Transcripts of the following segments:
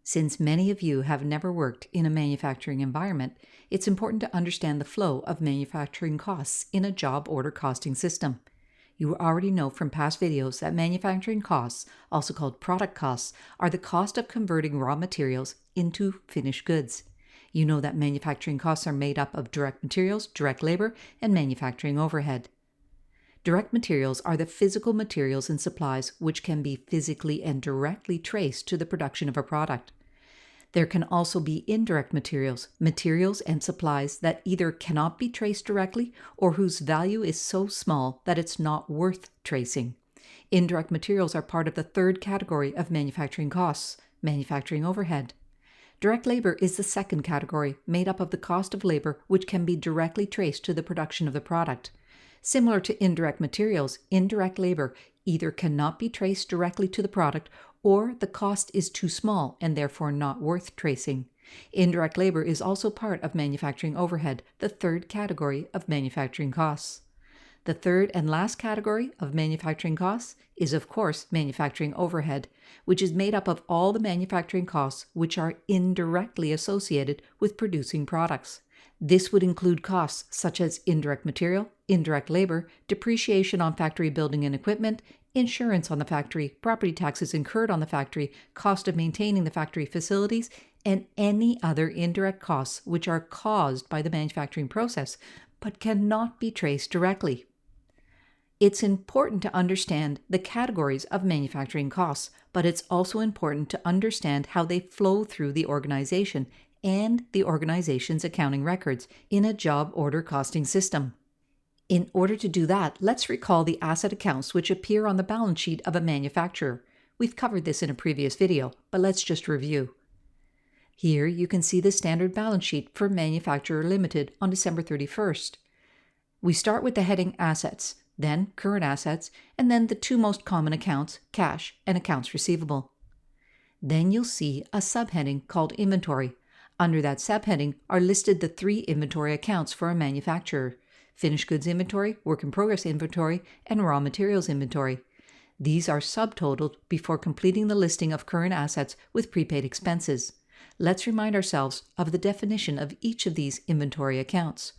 Since many of you have never worked in a manufacturing environment, it's important to understand the flow of manufacturing costs in a job order costing system. You already know from past videos that manufacturing costs, also called product costs, are the cost of converting raw materials into finished goods. You know that manufacturing costs are made up of direct materials, direct labor, and manufacturing overhead. Direct materials are the physical materials and supplies which can be physically and directly traced to the production of a product. There can also be indirect materials, materials and supplies that either cannot be traced directly or whose value is so small that it's not worth tracing. Indirect materials are part of the third category of manufacturing costs, manufacturing overhead. Direct labor is the second category, made up of the cost of labor which can be directly traced to the production of the product. Similar to indirect materials, indirect labor either cannot be traced directly to the product or the cost is too small and therefore not worth tracing. Indirect labor is also part of manufacturing overhead, the third category of manufacturing costs. The third and last category of manufacturing costs is, of course, manufacturing overhead, which is made up of all the manufacturing costs which are indirectly associated with producing products. This would include costs such as indirect material, indirect labor, depreciation on factory building and equipment, insurance on the factory, property taxes incurred on the factory, cost of maintaining the factory facilities, and any other indirect costs which are caused by the manufacturing process but cannot be traced directly. It's important to understand the categories of manufacturing costs, but it's also important to understand how they flow through the organization and the organization's accounting records in a job order costing system. In order to do that, let's recall the asset accounts which appear on the balance sheet of a manufacturer. We've covered this in a previous video, but let's just review. Here you can see the standard balance sheet for Manufacturer Limited on December 31st. We start with the heading Assets, then Current Assets, and then the two most common accounts, Cash and Accounts Receivable. Then you'll see a subheading called Inventory. Under that subheading are listed the three inventory accounts for a manufacturer: finished goods inventory, work in progress inventory, and raw materials inventory. These are subtotaled before completing the listing of current assets with prepaid expenses. Let's remind ourselves of the definition of each of these inventory accounts.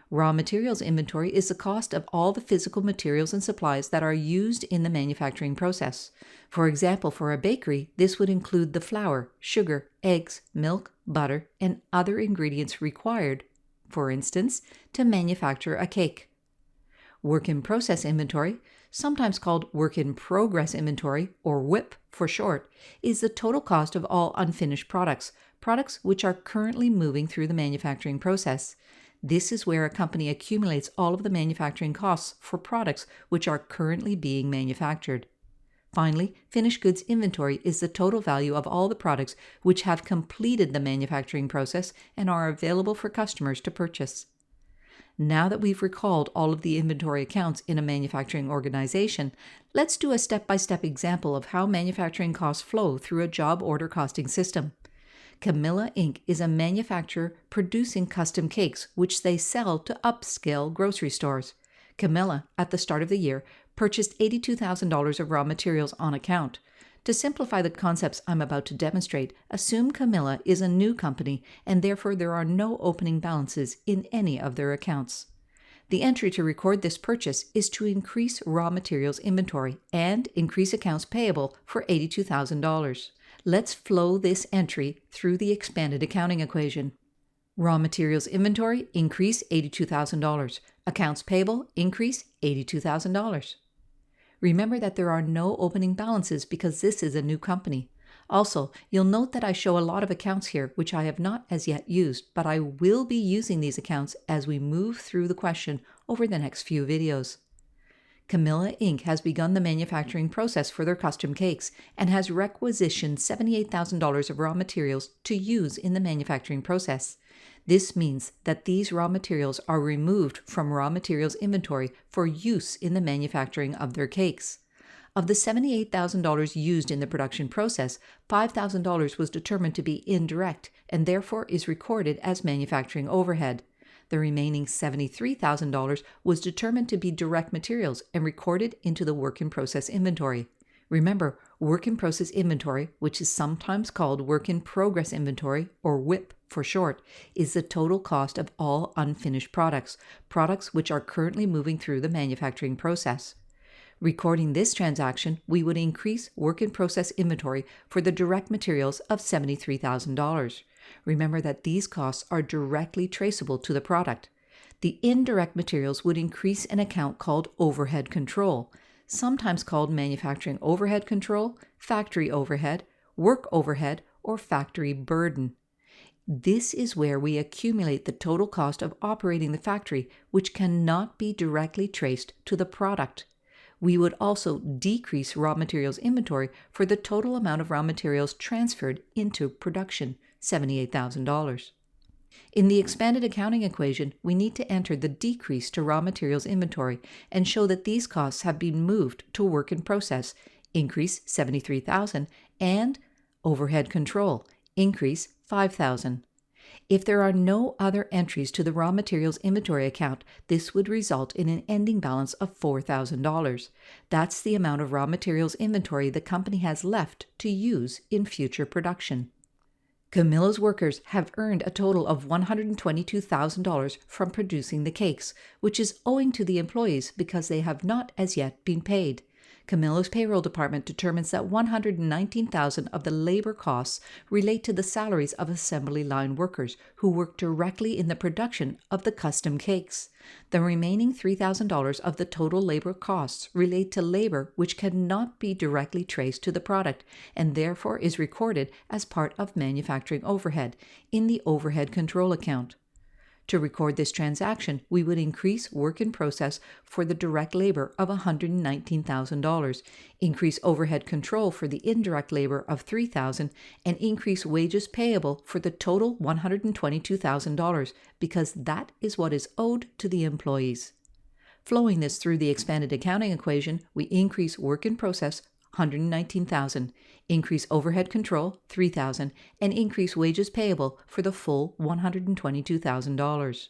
Raw materials inventory is the cost of all the physical materials and supplies that are used in the manufacturing process. For example, for a bakery, this would include the flour, sugar, eggs, milk, butter, and other ingredients required, for instance, to manufacture a cake. Work in process inventory, sometimes called work in progress inventory, or WIP for short, is the total cost of all unfinished products, products which are currently moving through the manufacturing process. This is where a company accumulates all of the manufacturing costs for products which are currently being manufactured. Finally, finished goods inventory is the total value of all the products which have completed the manufacturing process and are available for customers to purchase. Now that we've recalled all of the inventory accounts in a manufacturing organization, let's do a step-by-step example of how manufacturing costs flow through a job order costing system. Camilla Inc. is a manufacturer producing custom cakes which they sell to upscale grocery stores. Camilla, at the start of the year, purchased $82,000 of raw materials on account. To simplify the concepts I'm about to demonstrate, assume Camilla is a new company and therefore there are no opening balances in any of their accounts. The entry to record this purchase is to increase raw materials inventory and increase accounts payable for $82,000. Let's flow this entry through the expanded accounting equation. Raw materials inventory, increase $82,000. Accounts payable, increase $82,000. Remember that there are no opening balances because this is a new company. Also, you'll note that I show a lot of accounts here which I have not as yet used, but I will be using these accounts as we move through the question over the next few videos. Camilla Inc. has begun the manufacturing process for their custom cakes and has requisitioned $78,000 of raw materials to use in the manufacturing process. This means that these raw materials are removed from raw materials inventory for use in the manufacturing of their cakes. Of the $78,000 used in the production process, $5,000 was determined to be indirect and therefore is recorded as manufacturing overhead. The remaining $73,000 was determined to be direct materials and recorded into the work in process inventory. Remember, work in process inventory, which is sometimes called work in progress inventory, or WIP for short, is the total cost of all unfinished products which are currently moving through the manufacturing process. Recording this transaction, we would increase work in process inventory for the direct materials of $73,000. Remember that these costs are directly traceable to the product. The indirect materials would increase an account called overhead control, sometimes called manufacturing overhead control, factory overhead, work overhead, or factory burden. This is where we accumulate the total cost of operating the factory, which cannot be directly traced to the product. We would also decrease raw materials inventory for the total amount of raw materials transferred into production, $78,000. In the expanded accounting equation, we need to enter the decrease to raw materials inventory and show that these costs have been moved to work in process, increase $73,000, and overhead control, increase $5,000. If there are no other entries to the raw materials inventory account, this would result in an ending balance of $4,000. That's the amount of raw materials inventory the company has left to use in future production. Camilla's workers have earned a total of $122,000 from producing the cakes, which is owing to the employees because they have not as yet been paid. Camilla's payroll department determines that $119,000 of the labor costs relate to the salaries of assembly line workers who work directly in the production of the custom cakes. The remaining $3,000 of the total labor costs relate to labor which cannot be directly traced to the product and therefore is recorded as part of manufacturing overhead in the overhead control account. To record this transaction, we would increase work in process for the direct labor of $119,000, increase overhead control for the indirect labor of $3,000, and increase wages payable for the total $122,000 because that is what is owed to the employees. Flowing this through the expanded accounting equation, we increase work in process $119,000, increase overhead control $3,000, and increase wages payable for the full $122,000.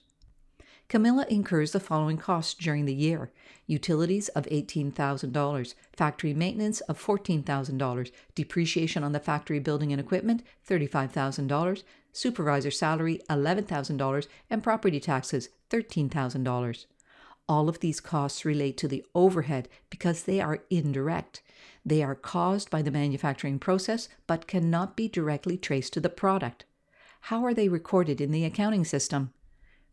Camilla incurs the following costs during the year: utilities of $18,000, factory maintenance of $14,000, depreciation on the factory building and equipment $35,000, supervisor salary $11,000, and property taxes $13,000. All of these costs relate to the overhead because they are indirect. They are caused by the manufacturing process but cannot be directly traced to the product. How are they recorded in the accounting system?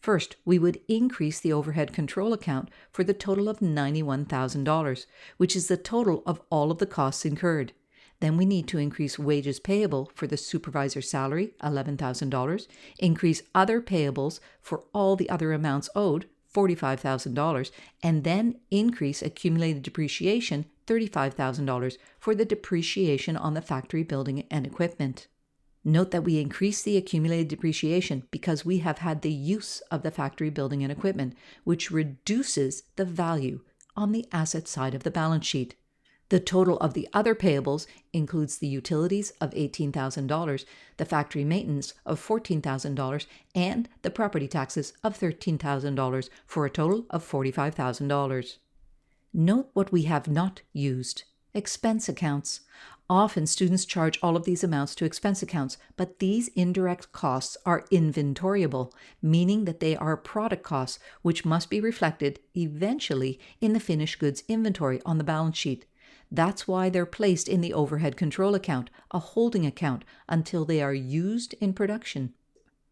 First, we would increase the overhead control account for the total of $91,000, which is the total of all of the costs incurred. Then we need to increase wages payable for the supervisor's salary, $11,000, increase other payables for all the other amounts owed, $45,000, and then increase accumulated depreciation, $35,000, for the depreciation on the factory building and equipment. Note that we increase the accumulated depreciation because we have had the use of the factory building and equipment, which reduces the value on the asset side of the balance sheet. The total of the other payables includes the utilities of $18,000, the factory maintenance of $14,000, and the property taxes of $13,000 for a total of $45,000. Note what we have not used: expense accounts. Often students charge all of these amounts to expense accounts, but these indirect costs are inventoriable, meaning that they are product costs which must be reflected eventually in the finished goods inventory on the balance sheet. That's why they're placed in the overhead control account, a holding account, until they are used in production.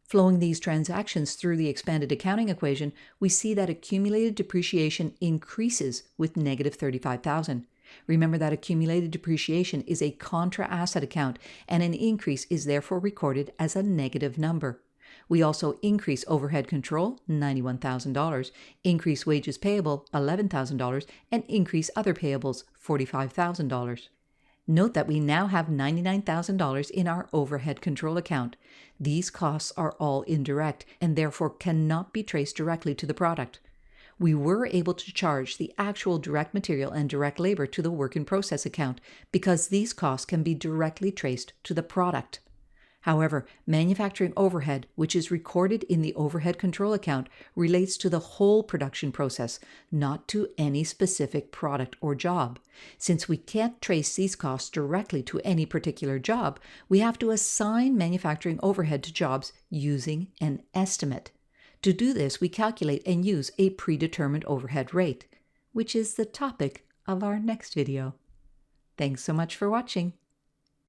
Flowing these transactions through the expanded accounting equation, we see that accumulated depreciation increases with negative $35,000. Remember that accumulated depreciation is a contra asset account, and an increase is therefore recorded as a negative number. We also increase overhead control, $91,000, increase wages payable, $11,000, and increase other payables, $45,000. Note that we now have $99,000 in our overhead control account. These costs are all indirect and therefore cannot be traced directly to the product. We were able to charge the actual direct material and direct labor to the work in process account because these costs can be directly traced to the product. However, manufacturing overhead, which is recorded in the overhead control account, relates to the whole production process, not to any specific product or job. Since we can't trace these costs directly to any particular job, we have to assign manufacturing overhead to jobs using an estimate. To do this, we calculate and use a predetermined overhead rate, which is the topic of our next video. Thanks so much for watching.